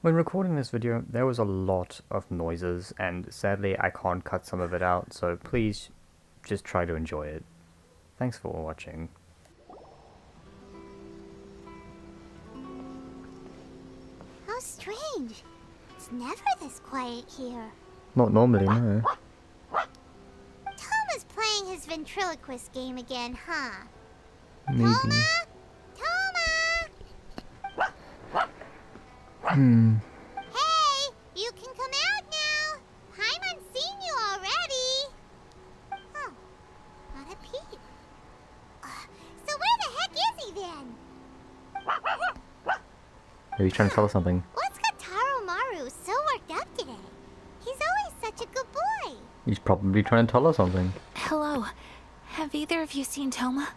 When recording this video, there was a lot of noises, and sadly I can't cut some of it out, so please just try to enjoy it. Thanks for watching. How strange. It's never this quiet here. Not normally, no. Toma's playing his ventriloquist game again, huh? Maybe. Toma! Hmm. Hey! You can come out now! Paimon's seen you already! Oh, not a peep. So where the heck is he then? Maybe he's trying to tell us something. What's got Taro Maru so worked up today? He's always such a good boy. He's probably trying to tell us something. Hello. Have either of you seen Toma?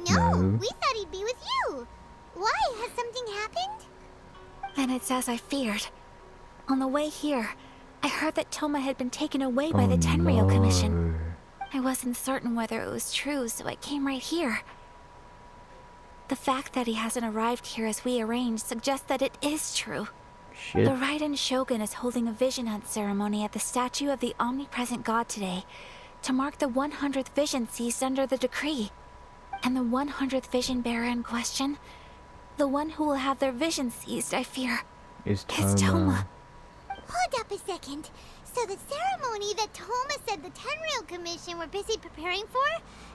No, No. we thought he'd be with you. Why? Has something happened? Then it's as I feared. On the way here, I heard that Toma had been taken away by the Tenryou Commission. I wasn't certain whether it was true, so I came right here. The fact that he hasn't arrived here as we arranged suggests that it is true. Shit. The Raiden Shogun is holding a vision hunt ceremony at the statue of the omnipresent god today to mark the 100th vision seized under the decree. And the 100th vision bearer in question, the one who will have their vision seized, I fear, Is is Toma. Hold up a second. So the ceremony that Toma said the Tenryou Commission were busy preparing for,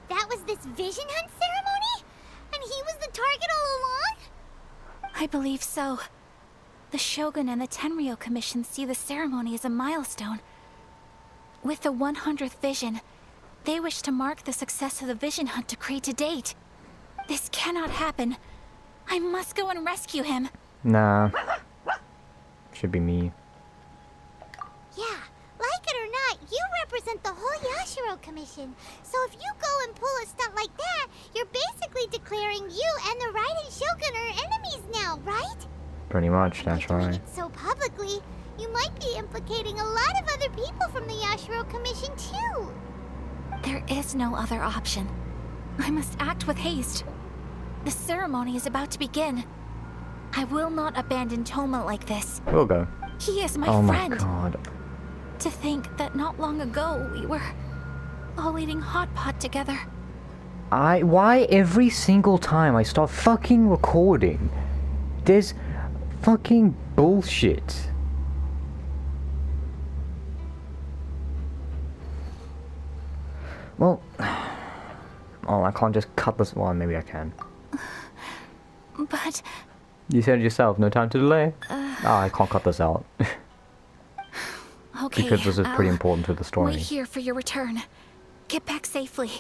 that was this vision hunt ceremony? And he was the target all along? I believe so. The Shogun and the Tenryou Commission see the ceremony as a milestone. With the 100th vision, they wish to mark the success of the vision hunt decree to date. This cannot happen. I must go and rescue him. Nah. Should be me. Yeah, like it or not, you represent the whole Yashiro Commission. So if you go and pull a stunt like that, you're basically declaring you and the Raiden Shogun are enemies now, right? Pretty much, By that's doing right. it so publicly, you might be implicating a lot of other people from the Yashiro Commission too. There is no other option. I must act with haste. The ceremony is about to begin. I will not abandon Toma like this. We'll go. He is my Oh my friend. god. To think that not long ago we were all eating hot pot together. Why every single time I start fucking recording, there's fucking bullshit. Well, oh, I can't just cut this one. Maybe I can. But You said it yourself, no time to delay. I can't cut this out. okay, Because this is pretty I'll important to the story. wait here for your return. Get back safely.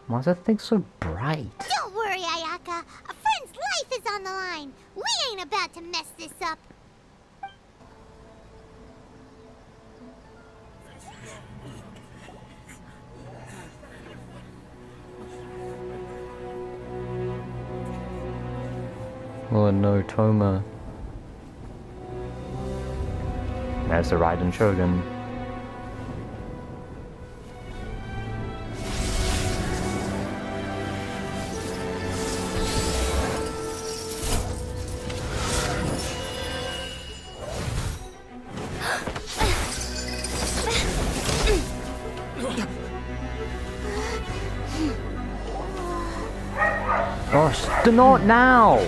Why is that thing so bright? Don't worry, Ayaka. A friend's life is on the line. We ain't about to mess this up. Oh no, Toma. There's the Raiden Shogun. Oh, not now!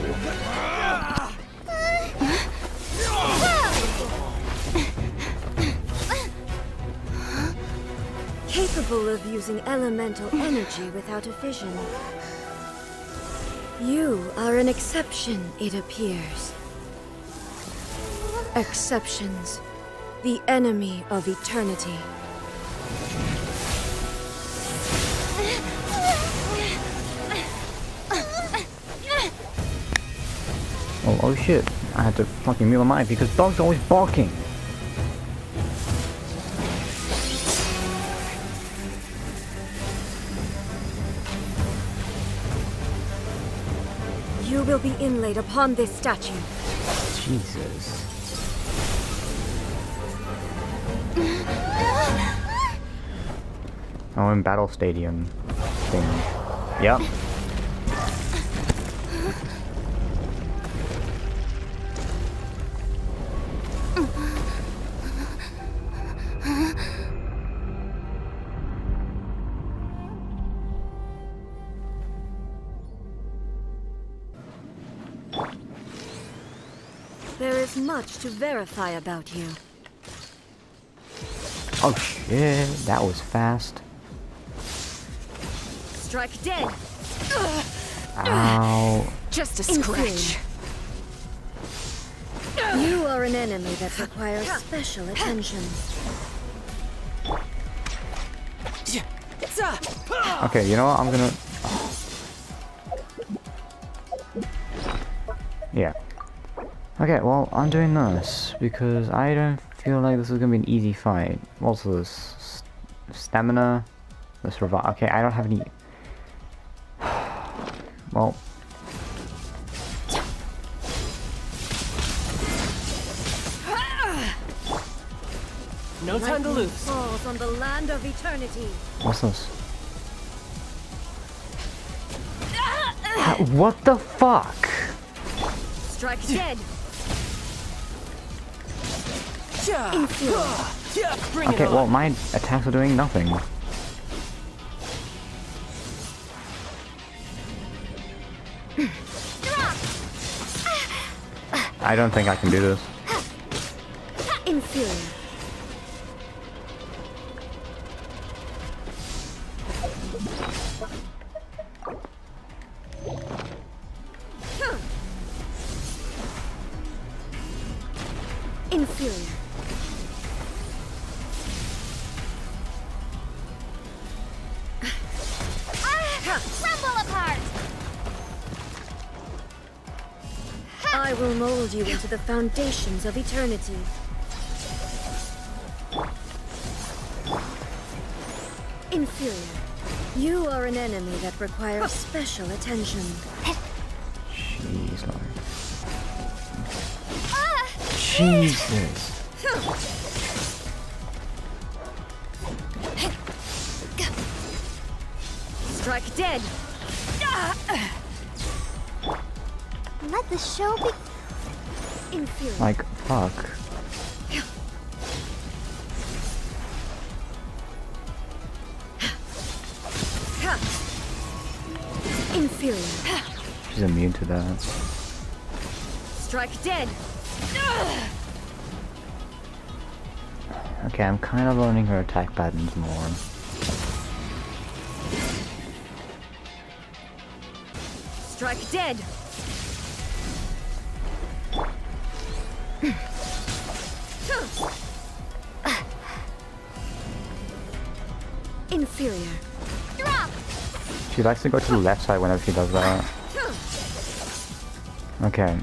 Capable of using elemental energy without a vision. You are an exception, it appears. Exceptions. The enemy of eternity. Oh shit. I had to fucking mute my mic because dogs are always barking. You will be inlaid upon this statue. Jesus. Oh, in Battle Stadium thing. Yep. There is much to verify about you. Oh shit, that was fast. Strike dead. Ow. Just a scratch. You are an enemy that requires special attention. Okay, you know what? I'm gonna... Yeah. Okay, well, I'm doing this because I don't feel like this is gonna be an easy fight. What's this? Stamina? This revive. Okay, I don't have any... Well... No time to Lightning lose. falls on the land of eternity. What's this? What the fuck? Strike dead. Bring Okay, it well, on. my attacks are doing nothing. I don't think I can do this. Inferior. Inferior. Rumble apart! I will mold you into the foundations of eternity. Inferior. You are an enemy that requires special attention. Jeez, Lord. Jesus. Strike dead. Let the show be. Inferior. Like, fuck. Inferior. She's immune to that. Strike dead. Okay, I'm kind of learning her attack patterns more. Strike dead. Inferior. Drop! She likes to go to the left side whenever she does that. Okay.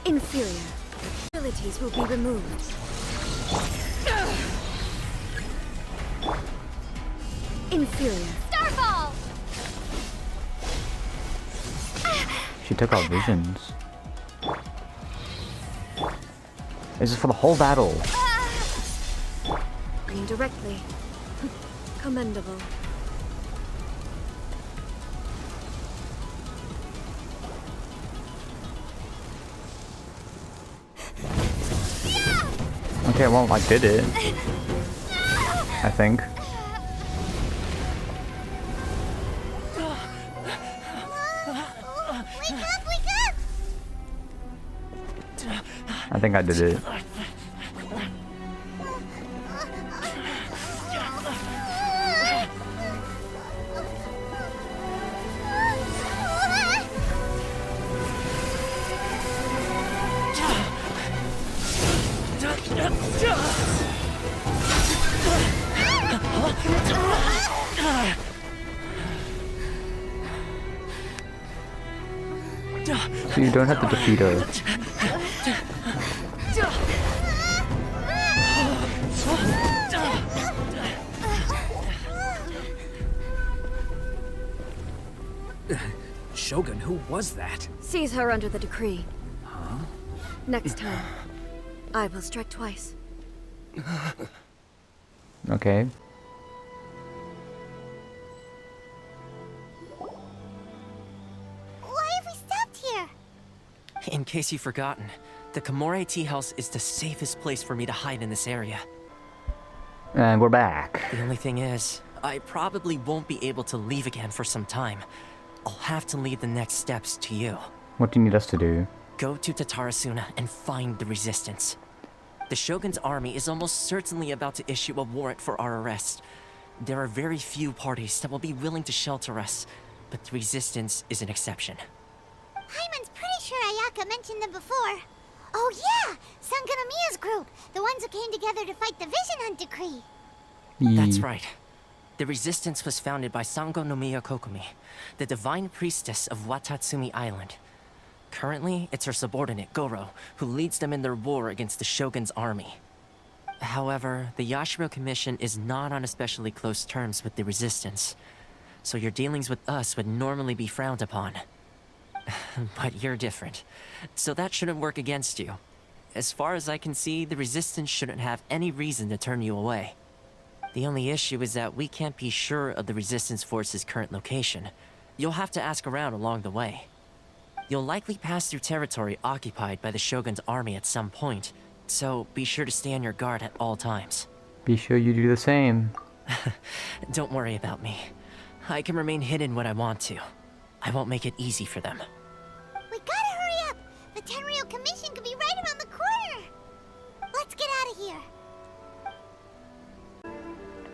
Inferior. Abilities will be removed. Inferior. Starfall! She took our visions. This is for the whole battle. Green directly. Commendable. Okay, well, I did it. I think. Wake up, wake up! I think I did it. So you don't have to defeat her. Shogun, who was that? Seize her under the decree. Next time, I will strike twice. Okay. Why have we stopped here? In case you've forgotten, The Komore Tea House is the safest place for me to hide in this area. And we're back. The only thing is, I probably won't be able to leave again for some time. I'll have to leave the next steps to you. What do you need us to do? Go to Tatarasuna and find the resistance. The Shogun's army is almost certainly about to issue a warrant for our arrest. There are very few parties that will be willing to shelter us, but the resistance is an exception. Paimon's pretty sure Ayaka mentioned them before. Oh yeah! Sangonomiya's group! The ones who came together to fight the Vision Hunt Decree! That's right. The resistance was founded by Sangonomiya Kokumi, the divine priestess of Watatsumi Island. Currently, it's her subordinate, Goro, who leads them in their war against the Shogun's army. However, the Yashiro Commission is not on especially close terms with the resistance, so your dealings with us would normally be frowned upon. But you're different, so that shouldn't work against you. As far as I can see, the resistance shouldn't have any reason to turn you away. The only issue is that we can't be sure of the resistance force's current location. You'll have to ask around along the way. You'll likely pass through territory occupied by the Shogun's army at some point, so be sure to stay on your guard at all times. Be sure you do the same. Don't worry about me. I can remain hidden when I want to. I won't make it easy for them. We gotta hurry up! The Tenryou Commission could be right around the corner! Let's get out of here!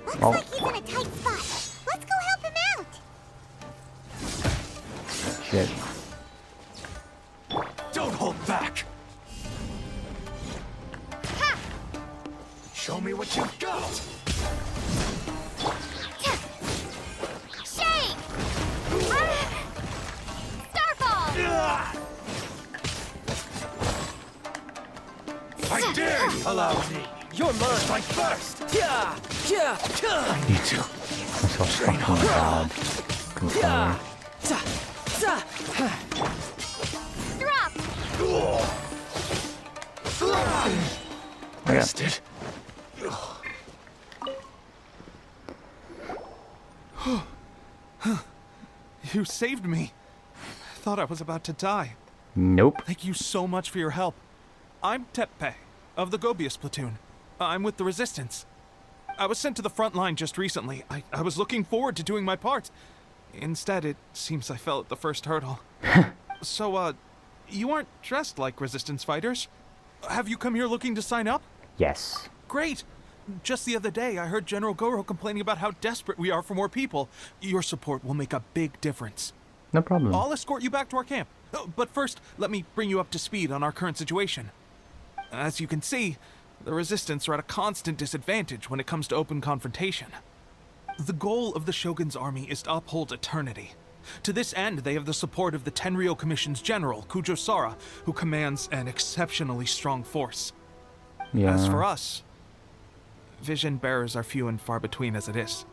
Looks like he's in a tight spot. Let's go help him out! Shit. Don't hold back! Ha! Show me what you've got! Shake! Starfall! I dare you! Allow me! You're mine. Strike first! Yeah, yeah, yeah. I need to. I'm so fucking hard. Yeah. Drop! Missed it. You saved me. Thought I was about to die. Nope. Thank you so much for your help. I'm Teppei, of the Gobius platoon. I'm with the Resistance. I was sent to the front line just recently. I was looking forward to doing my part. Instead, it seems I fell at the first hurdle. So, you aren't dressed like Resistance fighters? Have you come here looking to sign up? Yes. Great! Just the other day, I heard General Goro complaining about how desperate we are for more people. Your support will make a big difference. No problem. I'll escort you back to our camp. But first, let me bring you up to speed on our current situation. As you can see, the Resistance are at a constant disadvantage when it comes to open confrontation. The goal of the Shogun's army is to uphold eternity. To this end, they have the support of the Tenryou Commission's general, Kujo Sara, who commands an exceptionally strong force. Yeah. As for us, vision bearers are few and far between as it is.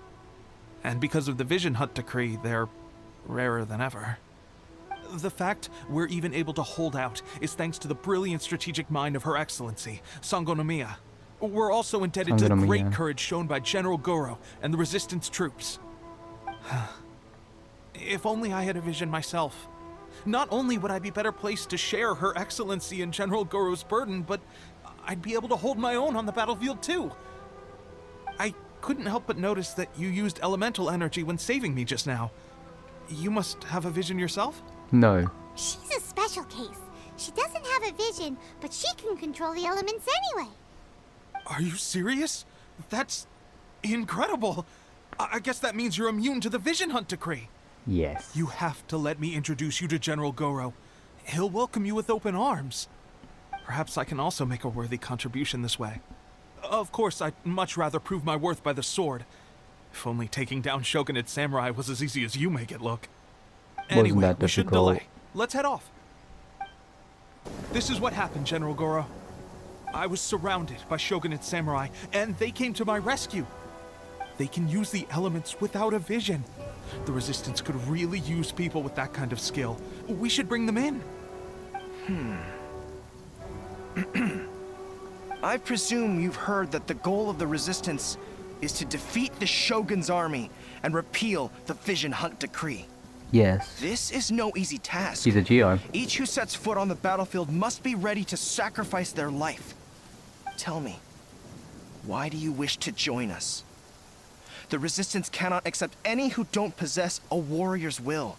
And because of the Vision Hunt Decree, they're rarer than ever. The fact we're even able to hold out is thanks to the brilliant strategic mind of Her Excellency, Sangonomiya. We're also indebted to the great Sangonomiya. courage shown by General Goro and the Resistance troops. If only I had a vision myself. Not only would I be better placed to share Her Excellency and General Goro's burden, but I'd be able to hold my own on the battlefield too. I couldn't help but notice that you used elemental energy when saving me just now. You must have a vision yourself? No. She's a special case. She doesn't have a vision, but she can control the elements anyway. Are you serious? That's incredible. I guess that means you're immune to the Vision Hunt Decree. Yes. You have to let me introduce you to General Goro. He'll welcome you with open arms. Perhaps I can also make a worthy contribution this way. Of course, I'd much rather prove my worth by the sword. If only taking down Shogunate samurai was as easy as you make it look. Anyway, that we shouldn't difficult? delay. Let's head off. This is what happened, General Goro. I was surrounded by Shogunate samurai, and they came to my rescue. They can use the elements without a vision. The Resistance could really use people with that kind of skill. We should bring them in. I presume you've heard that the goal of the Resistance is to defeat the Shogun's army and repeal the Vision Hunt Decree. Yes. This is no easy task. He's a Geo. Each who sets foot on the battlefield must be ready to sacrifice their life. Tell me, why do you wish to join us? The Resistance cannot accept any who don't possess a warrior's will.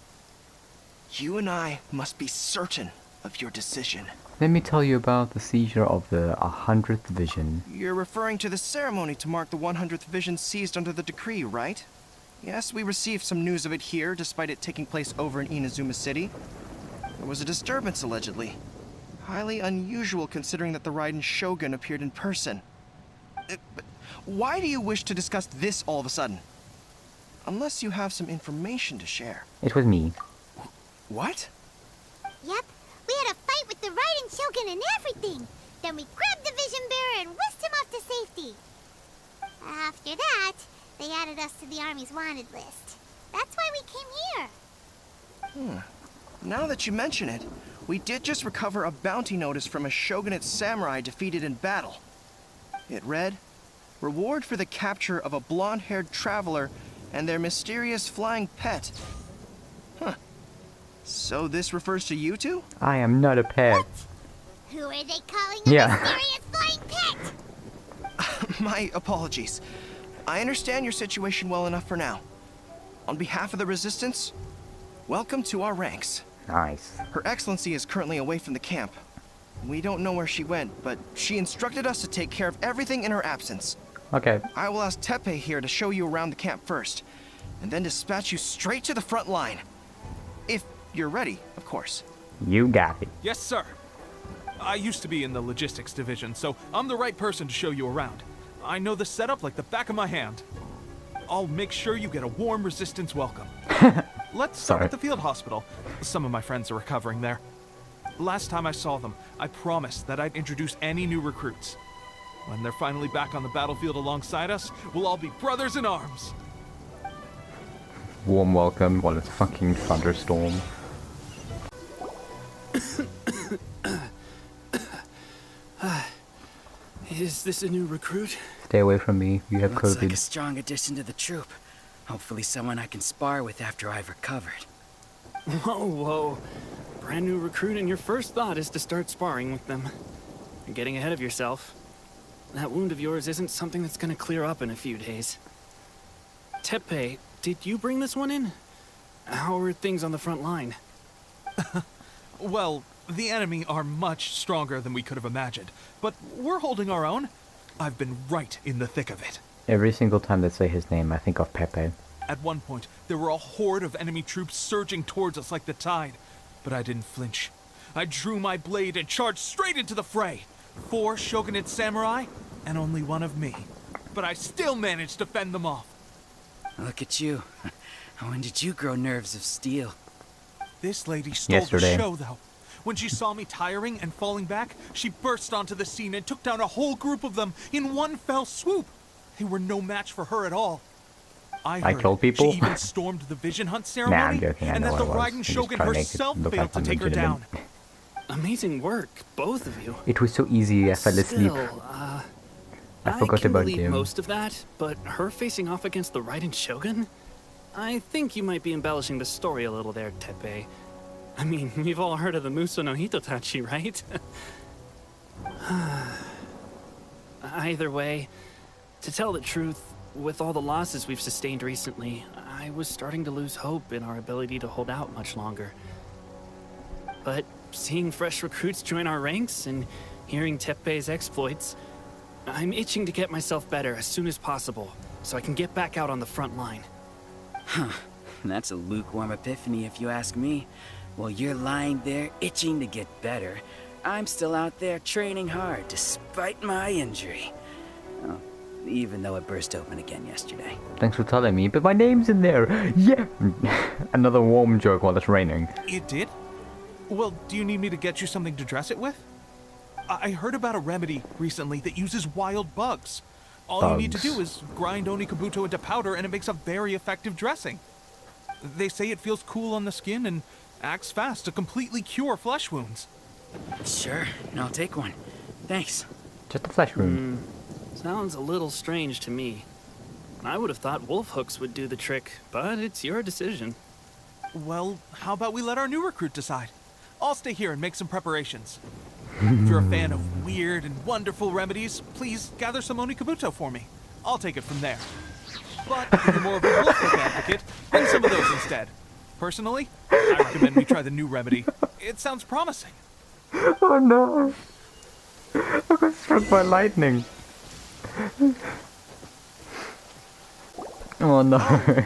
You and I must be certain of your decision. Let me tell you about the seizure of the 100th Vision. You're referring to the ceremony to mark the 100th Vision seized under the decree, right? Yes, we received some news of it here, despite it taking place over in Inazuma City. There was a disturbance, allegedly. Highly unusual considering that the Raiden Shogun appeared in person. But why do you wish to discuss this all of a sudden? Unless you have some information to share. It was me. What? Yep, we had a fight with the Raiden Shogun and everything. Then we grabbed the Vision Bearer and whisked him off to safety. After that, they added us to the Army's wanted list. That's why we came here. Now that you mention it, we did just recover a bounty notice from a Shogunate samurai defeated in battle. It read, "Reward for the capture of a blonde-haired traveler and their mysterious flying pet." Huh. So this refers to you two? I am not a pet. Who are they calling a Yeah. mysterious flying pet? My apologies. I understand your situation well enough for now. On behalf of the Resistance, welcome to our ranks. Nice. Her Excellency is currently away from the camp. We don't know where she went, but she instructed us to take care of everything in her absence. Okay. I will ask Teppei here to show you around the camp first, and then dispatch you straight to the front line. If you're ready, of course. You got it. Yes, sir. I used to be in the logistics division, so I'm the right person to show you around. I know the setup like the back of my hand. I'll make sure you get a warm Resistance welcome. Let's start with the field hospital. Some of my friends are recovering there. Last time I saw them, I promised that I'd introduce any new recruits. When they're finally back on the battlefield alongside us, we'll all be brothers in arms. Warm welcome while it's fucking thunderstorm. Is this a new recruit? Stay away from me. You have Looks COVID. like a strong addition to the troop. Hopefully someone I can spar with after I've recovered. Whoa, whoa. Brand new recruit and your first thought is to start sparring with them. You're getting ahead of yourself. That wound of yours isn't something that's gonna clear up in a few days. Teppei, did you bring this one in? How are things on the front line? Well, the enemy are much stronger than we could have imagined, but we're holding our own. I've been right in the thick of it. Every single time they say his name, I think of Pepe. At one point, there were a horde of enemy troops surging towards us like the tide, but I didn't flinch. I drew my blade and charged straight into the fray. 4 Shogunate samurai, and only one of me. But I still managed to fend them off. Look at you. When did you grow nerves of steel? This lady stole Yesterday. the show, though. When she saw me tiring and falling back, she burst onto the scene and took down a whole group of them in one fell swoop. They were no match for her at all. I heard killed people? she even stormed the Vision Hunt Nah, ceremony, I'm joking. I and know that the what it was. Raiden I'm just Shogun trying to make it herself look failed like to I'm take her legitimate. down. Amazing work, both of you. It was so easy, I fell asleep. Still, I forgot can about believe him. most of that, but her facing off against the Raiden Shogun? I think you might be embellishing the story a little there, Teppei. I mean, we've all heard of the Muso no Hitotachi, right? Either way, to tell the truth, with all the losses we've sustained recently, I was starting to lose hope in our ability to hold out much longer. But seeing fresh recruits join our ranks and hearing Teppei's exploits, I'm itching to get myself better as soon as possible, so I can get back out on the front line. That's a lukewarm epiphany if you ask me. While you're lying there itching to get better, I'm still out there training hard despite my injury. Oh, even though it burst open again yesterday. Thanks for telling me, but my name's in there. Yeah. Another warm joke while it's raining. It did? Well, do you need me to get you something to dress it with? I heard about a remedy recently that uses wild bugs. All you need to do is grind Onikabuto into powder and it makes a very effective dressing. They say it feels cool on the skin and acts fast to completely cure flesh wounds. Sure, I'll take one. Thanks. Just a flesh wound. Sounds a little strange to me. I would have thought wolf hooks would do the trick, but it's your decision. Well, how about we let our new recruit decide? I'll stay here and make some preparations. If you're a fan of weird and wonderful remedies, please gather some Onikabuto for me. I'll take it from there. But if you're more of a wolf advocate, bring some of those instead. Personally, I recommend we try the new remedy. It sounds promising. Oh no! I got struck by lightning. Oh no.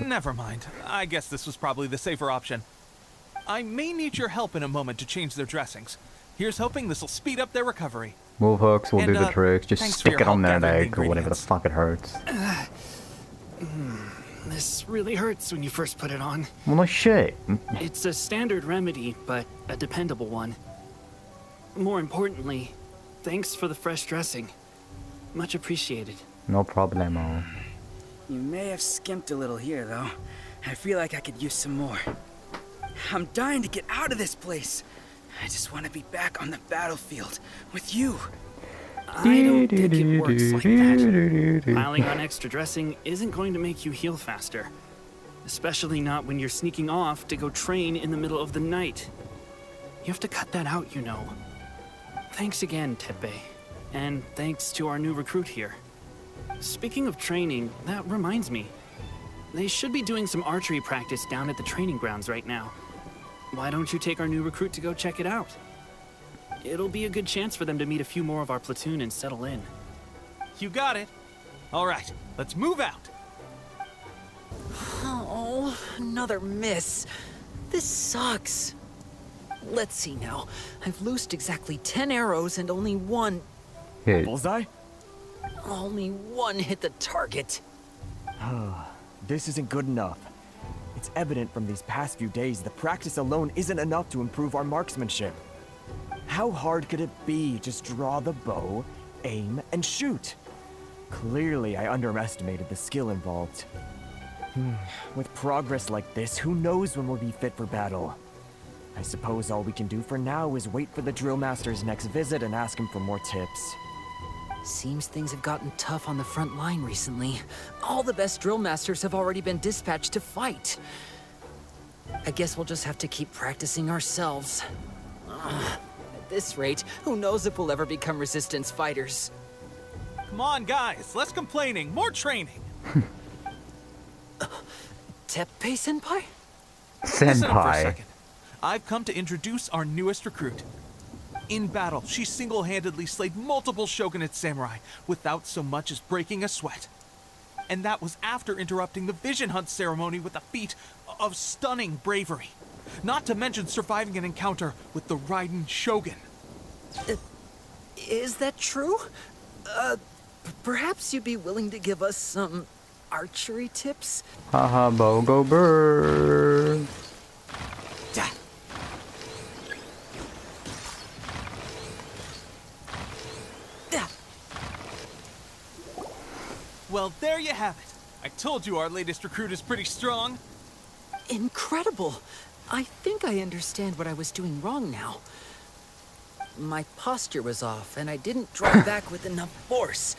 Never mind. I guess this was probably the safer option. I may need your help in a moment to change their dressings. Here's hoping this'll speed up their recovery. Wolf hooks will And, do the tricks. Just thanks for stick your it on help their gathering leg or whatever the ingredients. fuck it hurts. This really hurts when you first put it on. Well, no shit. It's a standard remedy, but a dependable one. More importantly, thanks for the fresh dressing. Much appreciated. No problemo. You may have skimped a little here, though. I feel like I could use some more. I'm dying to get out of this place. I just want to be back on the battlefield with you. I don't think it works like that. Piling on extra dressing isn't going to make you heal faster. Especially not when you're sneaking off to go train in the middle of the night. You have to cut that out, you know. Thanks again, Teppei. And thanks to our new recruit here. Speaking of training, that reminds me. They should be doing some archery practice down at the training grounds right now. Why don't you take our new recruit to go check it out? It'll be a good chance for them to meet a few more of our platoon and settle in. You got it. All right, let's move out. Oh, another miss. This sucks. Let's see now. I've loosed exactly 10 arrows and only one Hit. Bullseye? hit the target. This isn't good enough. It's evident from these past few days the practice alone isn't enough to improve our marksmanship. How hard could it be? Just draw the bow, aim, and shoot. Clearly, I underestimated the skill involved. With progress like this, who knows when we'll be fit for battle? I suppose all we can do for now is wait for the drill master's next visit and ask him for more tips. Seems things have gotten tough on the front line recently. All the best drill masters have already been dispatched to fight. I guess we'll just have to keep practicing ourselves. At this rate, who knows if we'll ever become resistance fighters. Come on, guys, less complaining, more training. Teppei-senpai? Listen up for a Senpai. second. I've come to introduce our newest recruit. In battle, she single-handedly slayed multiple shogunate samurai without so much as breaking a sweat. And that was after interrupting the vision hunt ceremony with a feat of stunning bravery. Not to mention surviving an encounter with the Raiden Shogun. Is that true? Perhaps you'd be willing to give us some archery tips? Haha, Bogo Bird. Well, there you have it. I told you our latest recruit is pretty strong. Incredible! I think I understand what I was doing wrong now. My posture was off, and I didn't draw back with enough force.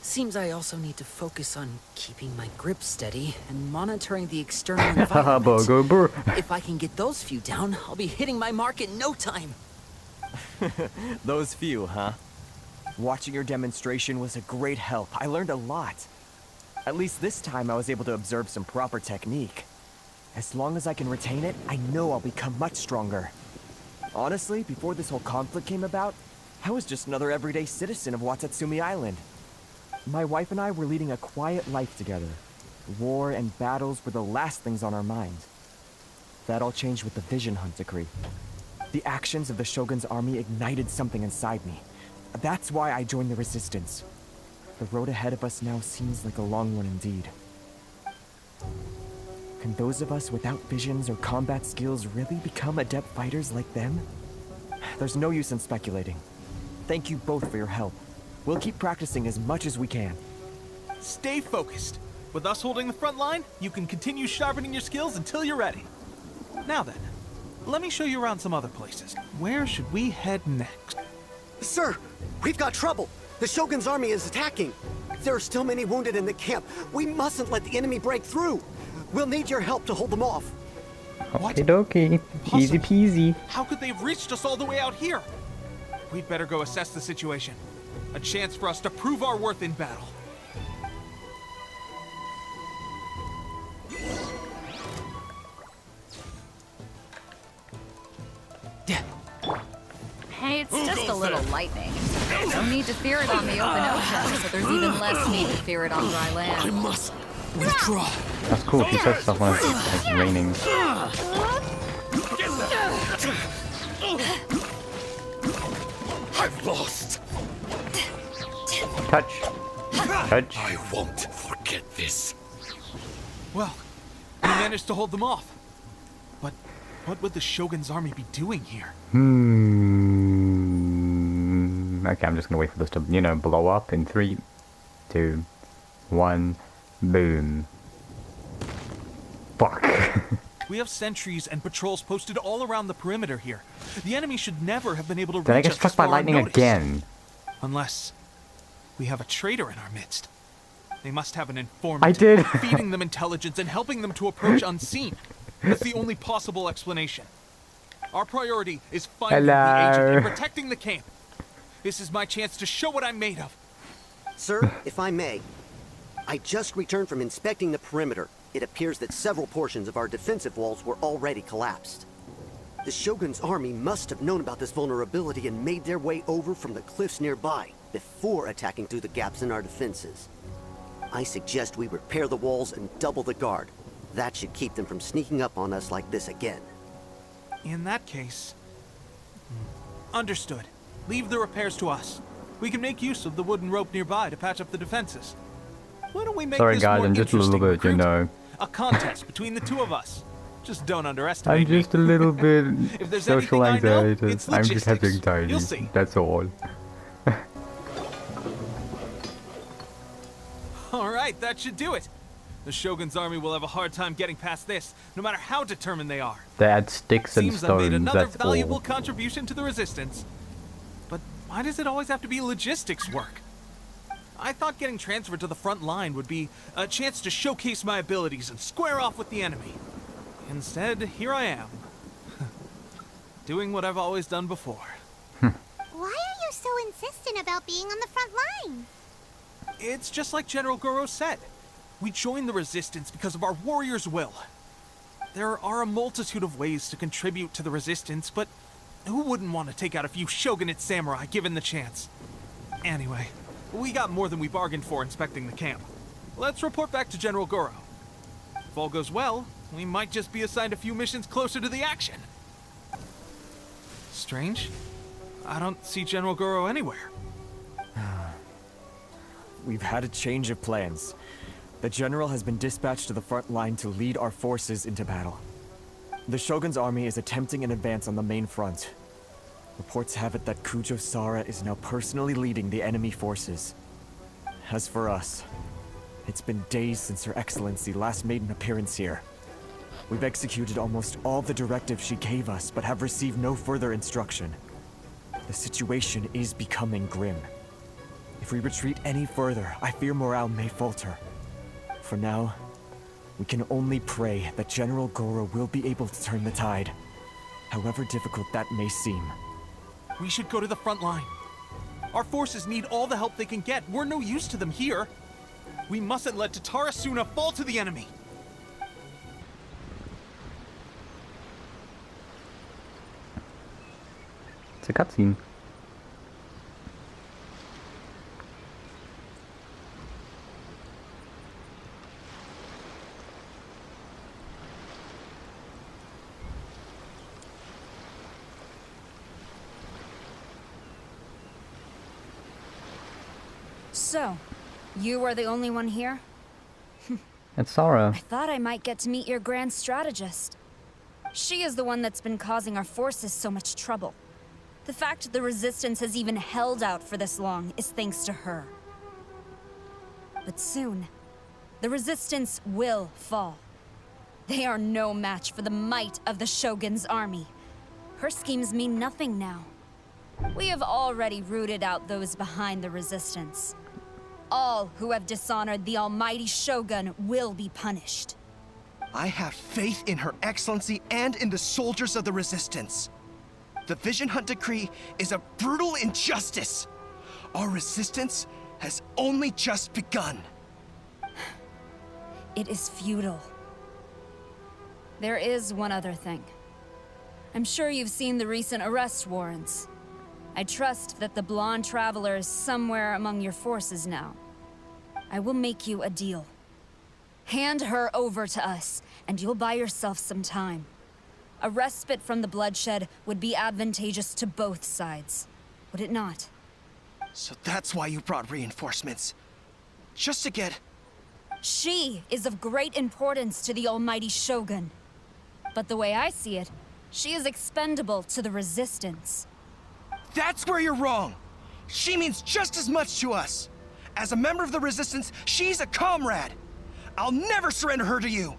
Seems I also need to focus on keeping my grip steady and monitoring the external Haha, environment. Bogo Bird. If I can get those few down, I'll be hitting my mark in no time. Those few, huh? Watching your demonstration was a great help. I learned a lot. At least this time I was able to observe some proper technique. As long as I can retain it, I know I'll become much stronger. Honestly, before this whole conflict came about, I was just another everyday citizen of Watatsumi Island. My wife and I were leading a quiet life together. War and battles were the last things on our mind. That all changed with the Vision Hunt decree. The actions of the Shogun's army ignited something inside me. That's why I joined the resistance. The road ahead of us now seems like a long one indeed. Can those of us without visions or combat skills really become adept fighters like them? There's no use in speculating. Thank you both for your help. We'll keep practicing as much as we can. Stay focused. With us holding the front line, you can continue sharpening your skills until you're ready. Now then, let me show you around some other places. Where should we head next? Sir, we've got trouble. The Shogun's army is attacking. There are still many wounded in the camp. We mustn't let the enemy break through. We'll need your help to hold them off. Okie dokie. Easy peasy. How could they have reached us all the way out here? We'd better go assess the situation. A chance for us to prove our worth in battle. Hey, it's just a little lightning. No need to fear it on the open ocean, so there's even less need to fear it on dry land. I must withdraw. That's cool. She says stuff when it's like raining. I've lost. Touch. Touch. I won't forget this. Well, we managed to hold them off. But what would the Shogun's army be doing here? Okay, I'm just gonna wait for this to, you know, blow up in 3, 2, 1, boom. Fuck. We have sentries and patrols posted all around the perimeter here. The enemy should never have been able to reach Did I get us struck this by far lightning unnoticed. again? Unless we have a traitor in our midst. They must have an informant. I did. Feeding them intelligence and helping them to approach unseen. That's the only possible explanation. Our priority is finding the agent and protecting the camp. This is my chance to show what I'm made of. Sir, if I may, I just returned from inspecting the perimeter. It appears that several portions of our defensive walls were already collapsed. The Shogun's army must have known about this vulnerability and made their way over from the cliffs nearby before attacking through the gaps in our defenses. I suggest we repair the walls and double the guard. That should keep them from sneaking up on us like this again. In that case... Understood. Leave the repairs to us. We can make use of the wooden rope nearby to patch up the defenses. Why don't we make Sorry this guys, more I'm just a little interesting, bit, you recruit? know. A contest between the two of us. Just don't underestimate I'm just a little bit If there's social anything I know, anxiety. it's I'm just having logistics. anxiety. You'll see. That's all. Alright, that should do it. The Shogun's army will have a hard time getting past this, no matter how determined they are. They add sticks and Seems I made stones, another that's valuable all. contribution to the resistance. But why does it always have to be logistics work? I thought getting transferred to the front line would be a chance to showcase my abilities and square off with the enemy. Instead, here I am. Doing what I've always done before. Why are you so insistent about being on the front line? It's just like General Goro said. We joined the resistance because of our warrior's will. There are a multitude of ways to contribute to the resistance, but who wouldn't want to take out a few shogunate samurai given the chance? Anyway, we got more than we bargained for inspecting the camp. Let's report back to General Goro. If all goes well, we might just be assigned a few missions closer to the action. Strange. I don't see General Goro anywhere. We've had a change of plans. The general has been dispatched to the front line to lead our forces into battle. The Shogun's army is attempting an advance on the main front. Reports have it that Kujo Sara is now personally leading the enemy forces. As for us, it's been days since Her Excellency last made an appearance here. We've executed almost all the directives she gave us, but have received no further instruction. The situation is becoming grim. If we retreat any further, I fear morale may falter. For now, we can only pray that General Goro will be able to turn the tide, however difficult that may seem. We should go to the front line. Our forces need all the help they can get. We're no use to them here. We mustn't let Tatarasuna fall to the enemy. It's a cutscene. So, you are the only one here? It's Sara. I thought I might get to meet your grand strategist. She is the one that's been causing our forces so much trouble. The fact the Resistance has even held out for this long is thanks to her. But soon, the Resistance will fall. They are no match for the might of the Shogun's army. Her schemes mean nothing now. We have already rooted out those behind the Resistance. All who have dishonored the almighty Shogun will be punished. I have faith in Her Excellency and in the soldiers of the Resistance. The Vision Hunt Decree is a brutal injustice. Our resistance has only just begun. It is futile. There is one other thing. I'm sure you've seen the recent arrest warrants. I trust that the blonde traveler is somewhere among your forces now. I will make you a deal. Hand her over to us, and you'll buy yourself some time. A respite from the bloodshed would be advantageous to both sides, would it not? So that's why you brought reinforcements. Just to get... She is of great importance to the almighty Shogun. But the way I see it, she is expendable to the Resistance. That's where you're wrong! She means just as much to us! As a member of the Resistance, she's a comrade! I'll never surrender her to you!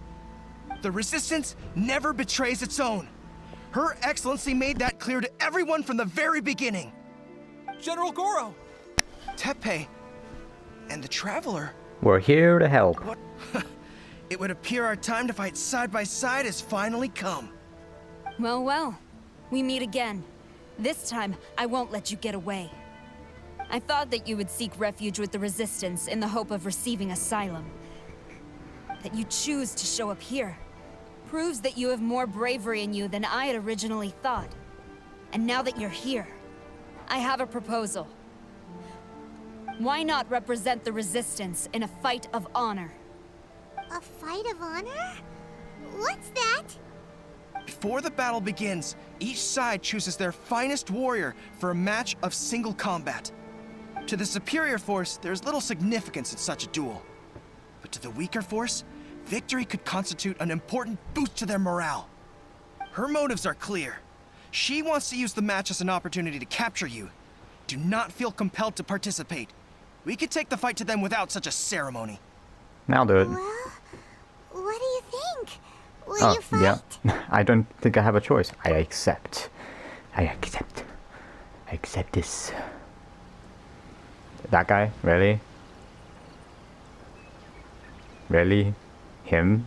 The Resistance never betrays its own. Her Excellency made that clear to everyone from the very beginning. General Goro! Teppei and the Traveler... We're here to help. What? It would appear our time to fight side by side has finally come. Well, well. We meet again. This time, I won't let you get away. I thought that you would seek refuge with the Resistance in the hope of receiving asylum. That you choose to show up here proves that you have more bravery in you than I had originally thought. And now that you're here, I have a proposal. Why not represent the Resistance in a fight of honor? A fight of honor? What's that? Before the battle begins, each side chooses their finest warrior for a match of single combat. To the superior force, there's little significance in such a duel. But to the weaker force, victory could constitute an important boost to their morale. Her motives are clear. She wants to use the match as an opportunity to capture you. Do not feel compelled to participate. We could take the fight to them without such a ceremony. I'll do it. Well, what do you think? Will you fight? Yeah. I don't think I have a choice. I accept. I accept. I accept this. That guy? Really? Really? Him?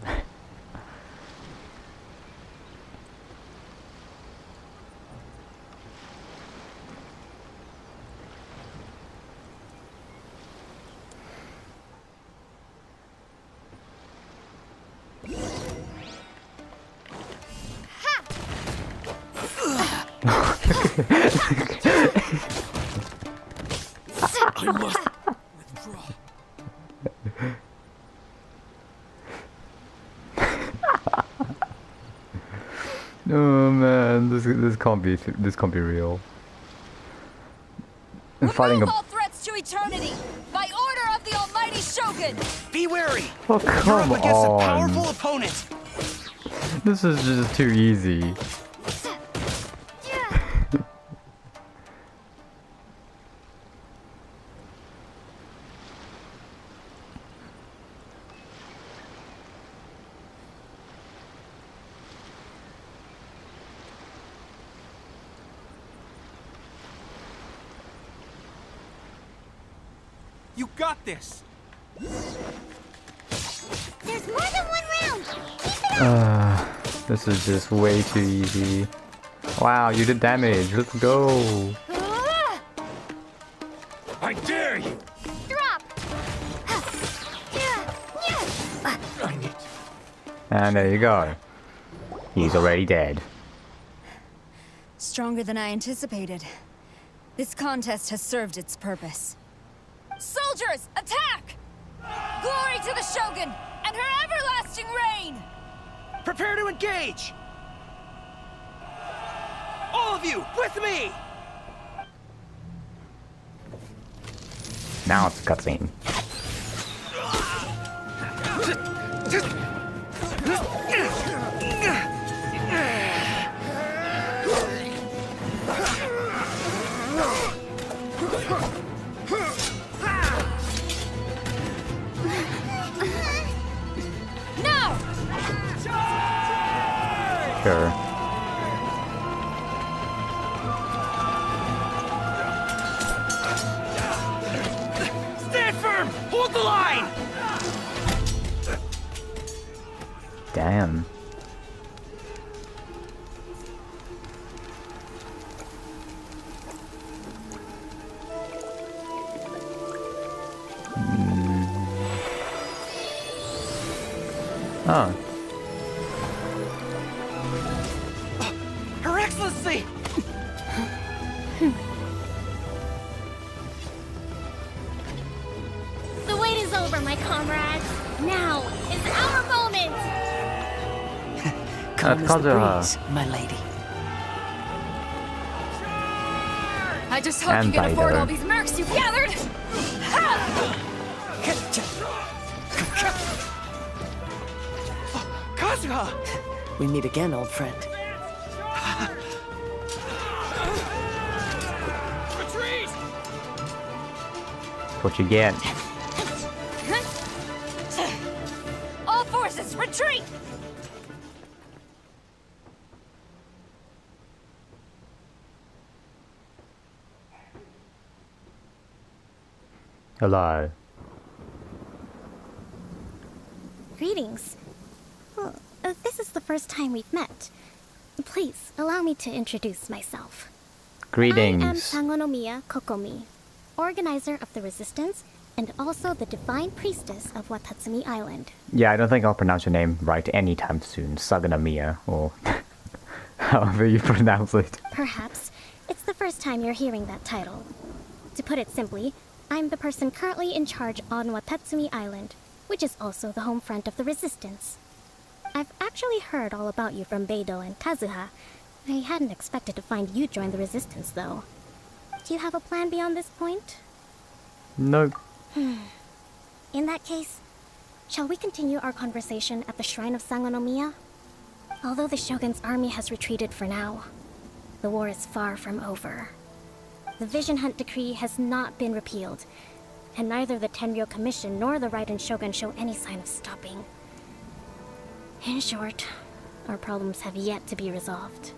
I must withdraw. Oh man, this can't be real. I'm fighting Remove all threats to eternity by order of the almighty Shogun. Be wary. Oh, You're come up against on. a powerful opponent. This is just too easy. You got this! There's more than one round! Keep it up! This is just way too easy. Wow, you did damage. Let's go. I dare you! Drop! I need... And there you go. He's already dead. Stronger than I anticipated. This contest has served its purpose. Soldiers, attack! Glory to the Shogun and her everlasting reign! Prepare to engage! All of you, with me! Now it's a cutscene. Now! Sure. Stand firm! Hold the line! Damn. Oh. Her Excellency! The wait is over, my comrades. Now is our moment. Calm as the breeze, my lady. I just hope you can afford all these mercs you've gathered! Kazuha! We meet again, old friend. Retreat! What you get? All forces, retreat! Hello. Greetings. Well, this is the first time we've met. Please, allow me to introduce myself. Greetings. I am Sangonomiya Kokomi, organizer of the Resistance and also the Divine Priestess of Watatsumi Island. Yeah, I don't think I'll pronounce your name right anytime soon. Saganamiya, or however you pronounce it. Perhaps it's the first time you're hearing that title. To put it simply, I'm the person currently in charge on Watatsumi Island, which is also the home front of the Resistance. I've actually heard all about you from Beidou and Kazuha. I hadn't expected to find you join the Resistance, though. Do you have a plan beyond this point? No. In that case, shall we continue our conversation at the Shrine of Sangonomiya? Although the Shogun's army has retreated for now, the war is far from over. The Vision Hunt Decree has not been repealed, and neither the Tenryo Commission nor the Raiden Shogun show any sign of stopping. In short, our problems have yet to be resolved.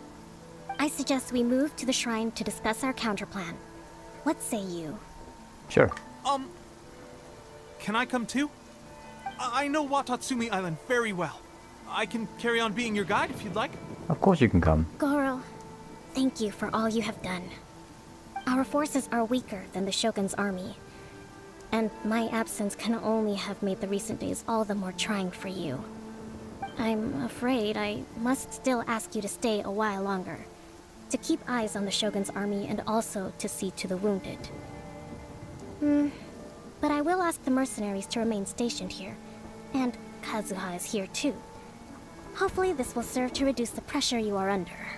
I suggest we move to the shrine to discuss our counterplan. What say you? Sure. Can I come too? I know Watatsumi Island very well. I can carry on being your guide if you'd like. Of course you can come. Goro, thank you for all you have done. Our forces are weaker than the Shogun's army, and my absence can only have made the recent days all the more trying for you. I'm afraid I must still ask you to stay a while longer, to keep eyes on the Shogun's army and also to see to the wounded. But I will ask the mercenaries to remain stationed here, and Kazuha is here too. Hopefully this will serve to reduce the pressure you are under.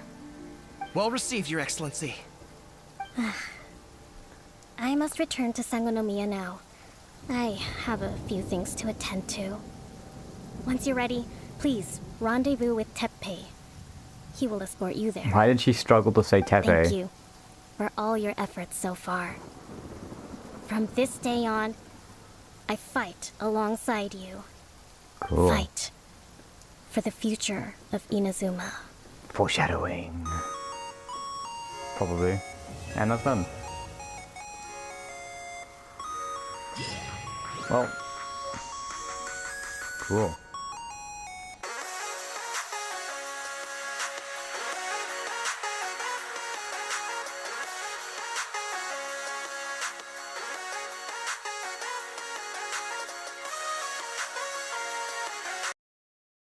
Well received, Your Excellency. I must return to Sangonomiya now. I have a few things to attend to. Once you're ready, please rendezvous with Teppei. He will escort you there. Why did she struggle to say Tepe? Thank you for all your efforts so far. From this day on, I fight alongside you. Cool. Fight for the future of Inazuma. Foreshadowing. Probably. And that's done. Well. Cool.